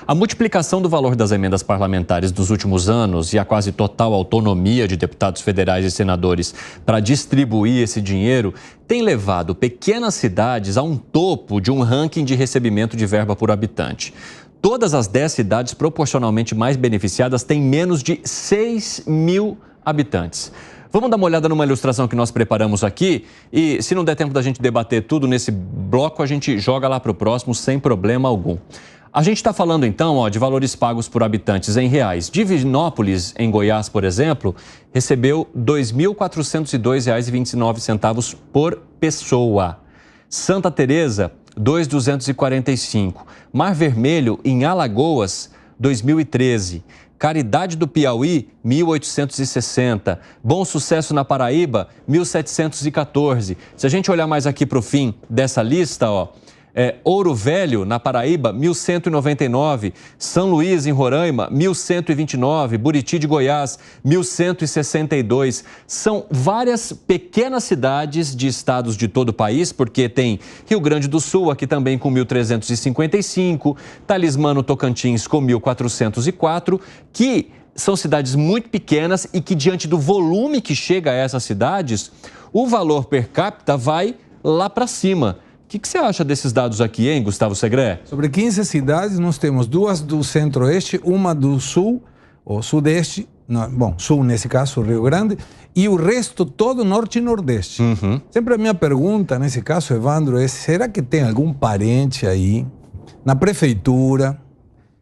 A multiplicação do valor das emendas parlamentares dos últimos anos e a quase total autonomia de deputados federais e senadores para distribuir esse dinheiro tem levado pequenas cidades a um topo de um ranking de recebimento de verba por habitante. Todas as 10 cidades proporcionalmente mais beneficiadas têm menos de 6 mil habitantes. Vamos dar uma olhada numa ilustração que nós preparamos aqui e, se não der tempo da gente debater tudo nesse bloco, a gente joga lá para o próximo sem problema algum. A gente está falando, então, de valores pagos por habitantes em reais. Divinópolis, em Goiás, por exemplo, recebeu R$ 2.402,29 por pessoa. Santa Teresa, R$ 2.245. Mar Vermelho, em Alagoas, 2013. Caridade do Piauí, 1.860. Bom Sucesso na Paraíba, 1.714. Se a gente olhar mais aqui para o fim dessa lista, Ouro Velho, na Paraíba, 1.199. São Luís, em Roraima, 1.129. Buriti de Goiás, 1.162. São várias pequenas cidades de estados de todo o país, porque tem Rio Grande do Sul, aqui também com 1.355. Talismã, Tocantins, com 1.404, que são cidades muito pequenas e que, diante do volume que chega a essas cidades, o valor per capita vai lá para cima. O que você acha desses dados aqui, hein, Gustavo Segré? Sobre 15 cidades, nós temos 2 do centro-oeste, uma do sul, ou sudeste, sul nesse caso, Rio Grande, e o resto todo norte e nordeste. Sempre a minha pergunta, nesse caso, Evandro, é: será que tem algum parente aí, na prefeitura,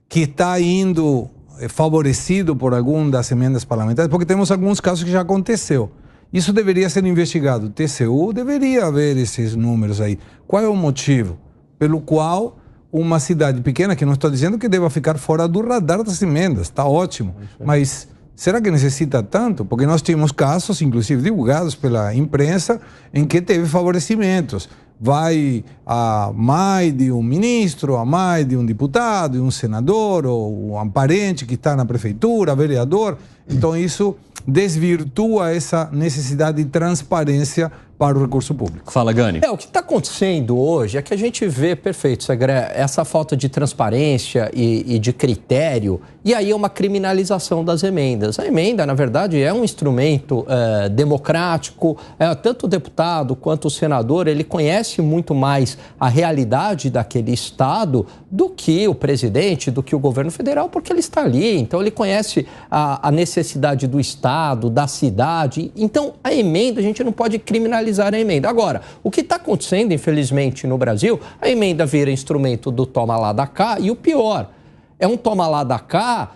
que está indo favorecido por alguma das emendas parlamentares? Porque temos alguns casos que já aconteceu. Isso deveria ser investigado. O TCU deveria ver esses números aí. Qual é o motivo pelo qual uma cidade pequena, que não estou dizendo que deva ficar fora do radar das emendas, está ótimo, mas será que necessita tanto? Porque nós tínhamos casos, inclusive divulgados pela imprensa, em que teve favorecimentos. Vai a mais de um ministro, a mais de um deputado, um senador, ou um parente que está na prefeitura, vereador. Então isso desvirtua essa necessidade de transparência para o recurso público. Fala, Gani. O que está acontecendo hoje é que a gente vê, perfeito, Segré, essa falta de transparência e de critério, e aí é uma criminalização das emendas. A emenda, na verdade, é um instrumento democrático, tanto o deputado quanto o senador, ele conhece muito mais a realidade daquele estado do que o presidente, do que o governo federal, porque ele está ali, então ele conhece a necessidade do estado, da cidade. Então, a emenda, a gente não pode criminalizar a emenda. Agora, o que está acontecendo, infelizmente, no Brasil, a emenda vira instrumento do toma lá da cá, e o pior, é um toma lá da cá,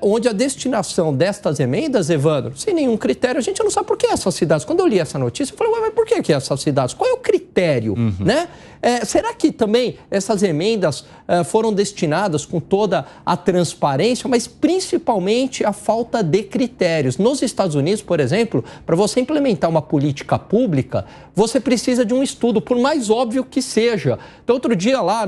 onde a destinação destas emendas, Evandro, sem nenhum critério, a gente não sabe por que essas cidades. Quando eu li essa notícia, eu falei, mas por que essas cidades? Qual é o critério, né? Será que também essas emendas foram destinadas com toda a transparência, mas principalmente a falta de critérios? Nos Estados Unidos, por exemplo, para você implementar uma política pública, você precisa de um estudo, por mais óbvio que seja. Então, outro dia, lá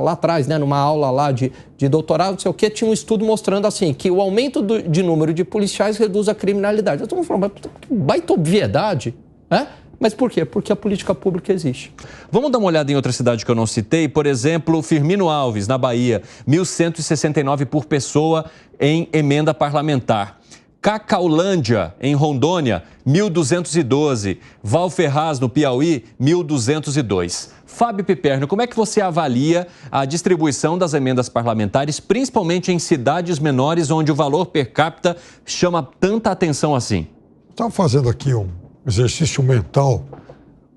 atrás, né, numa aula lá de doutorado, não sei o quê, tinha um estudo mostrando assim, que o aumento de número de policiais reduz a criminalidade. Eu estou falando, mas que baita obviedade, né? Mas por quê? Porque a política pública existe. Vamos dar uma olhada em outra cidade que eu não citei. Por exemplo, Firmino Alves, na Bahia, 1.169 por pessoa em emenda parlamentar. Cacaulândia, em Rondônia, 1.212. Valferraz, no Piauí, 1.202. Fábio Piperno, como é que você avalia a distribuição das emendas parlamentares, principalmente em cidades menores, onde o valor per capita chama tanta atenção assim? Estava fazendo aqui um exercício mental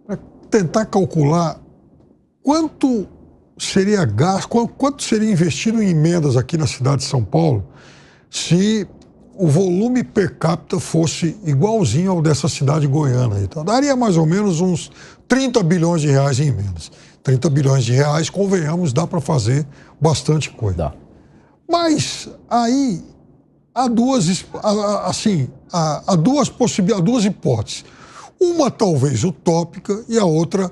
para tentar calcular quanto seria gasto, quanto seria investido em emendas aqui na cidade de São Paulo se o volume per capita fosse igualzinho ao dessa cidade goiana. Então, daria mais ou menos uns 30 bilhões de reais em emendas. 30 bilhões de reais, convenhamos, dá para fazer bastante coisa. Dá. Mas aí há duas hipóteses. Uma talvez utópica e a outra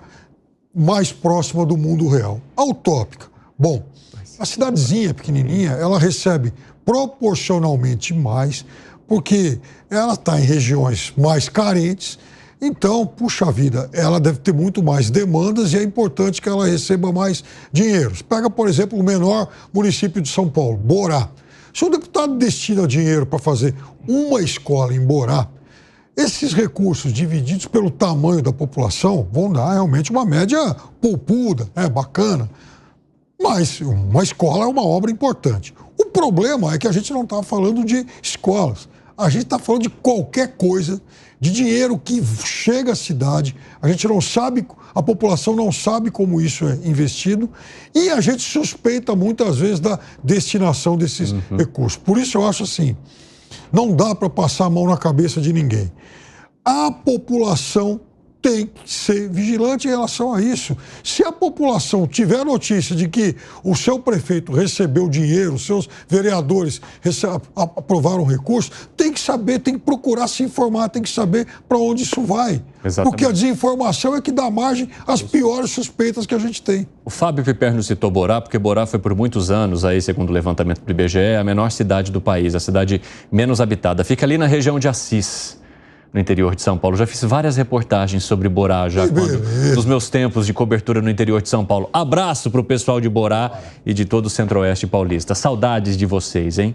mais próxima do mundo real. A utópica. Bom, a cidadezinha pequenininha, ela recebe proporcionalmente mais, porque ela está em regiões mais carentes Então, puxa vida, ela deve ter muito mais demandas e é importante que ela receba mais dinheiro. Pega, por exemplo, o menor município de São Paulo, Borá. Se o deputado destina dinheiro para fazer uma escola em Borá, esses recursos divididos pelo tamanho da população vão dar realmente uma média poupuda, bacana. Mas uma escola é uma obra importante. O problema é que a gente não está falando de escolas. A gente está falando de qualquer coisa, de dinheiro que chega à cidade. A gente não sabe, a população não sabe como isso é investido e a gente suspeita muitas vezes da destinação desses recursos. Por isso eu acho assim, não dá para passar a mão na cabeça de ninguém. A população tem que ser vigilante em relação a isso. Se a população tiver notícia de que o seu prefeito recebeu dinheiro, os seus vereadores aprovaram recurso, tem que saber, tem que procurar se informar, tem que saber para onde isso vai. Exatamente. Porque a desinformação é que dá margem às piores suspeitas que a gente tem. O Fábio Piperno citou Borá, porque Borá foi por muitos anos, aí, segundo o levantamento do IBGE, a menor cidade do país, a cidade menos habitada. Fica ali na região de Assis, no interior de São Paulo. Já fiz várias reportagens sobre Borá, nos meus tempos de cobertura no interior de São Paulo. Abraço para o pessoal de Borá e de todo o Centro-Oeste paulista. Saudades de vocês, hein?